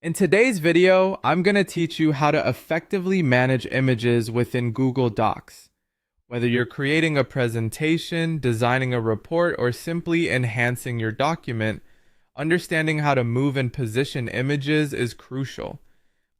In today's video, I'm going to teach you how to effectively manage images within Google Docs. Whether you're creating a presentation, designing a report, or simply enhancing your document, understanding how to move and position images is crucial.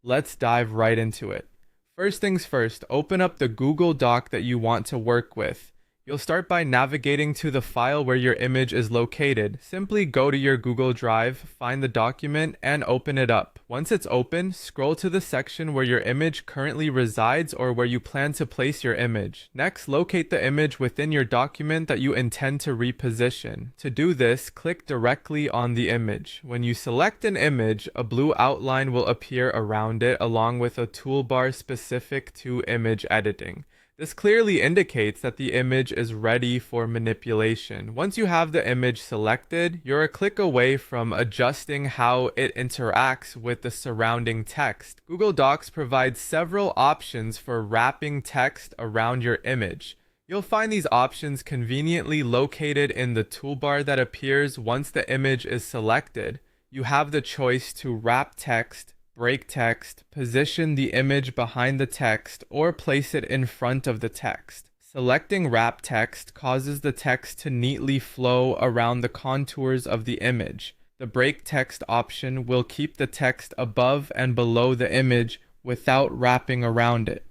Let's dive right into it. First things first, open up the Google Doc that you want to work with. You'll start by navigating to the file where your image is located. Simply go to your Google Drive, find the document, and open it up. Once it's open, scroll to the section where your image currently resides or where you plan to place your image. Next, locate the image within your document that you intend to reposition. To do this, click directly on the image. When you select an image, a blue outline will appear around it along with a toolbar specific to image editing. This clearly indicates that the image is ready for manipulation. Once you have the image selected, you're a click away from adjusting how it interacts with the surrounding text. Google Docs provides several options for wrapping text around your image. You'll find these options conveniently located in the toolbar that appears once the image is selected. You have the choice to wrap text, break text, position the image behind the text, or place it in front of the text. Selecting wrap text causes the text to neatly flow around the contours of the image. The break text option will keep the text above and below the image without wrapping around it.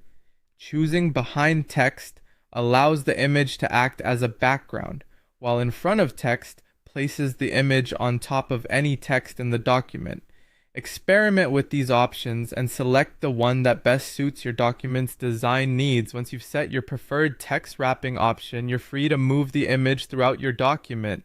Choosing behind text allows the image to act as a background, while in front of text places the image on top of any text in the document. Experiment with these options and select the one that best suits your document's design needs. Once you've set your preferred text wrapping option, you're free to move the image throughout your document.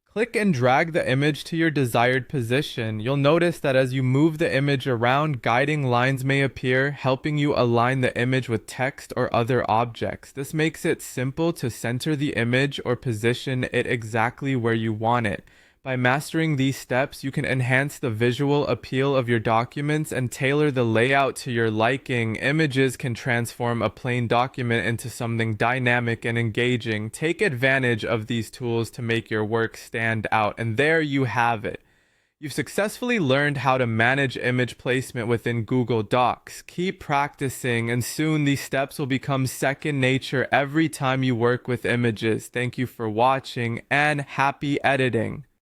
Click and drag the image to your desired position. You'll notice that as you move the image around, guiding lines may appear, helping you align the image with text or other objects. This makes it simple to center the image or position it exactly where you want it. By mastering these steps, you can enhance the visual appeal of your documents and tailor the layout to your liking. Images can transform a plain document into something dynamic and engaging. Take advantage of these tools to make your work stand out. And there you have it. You've successfully learned how to manage image placement within Google Docs. Keep practicing, and soon these steps will become second nature every time you work with images. Thank you for watching, and happy editing.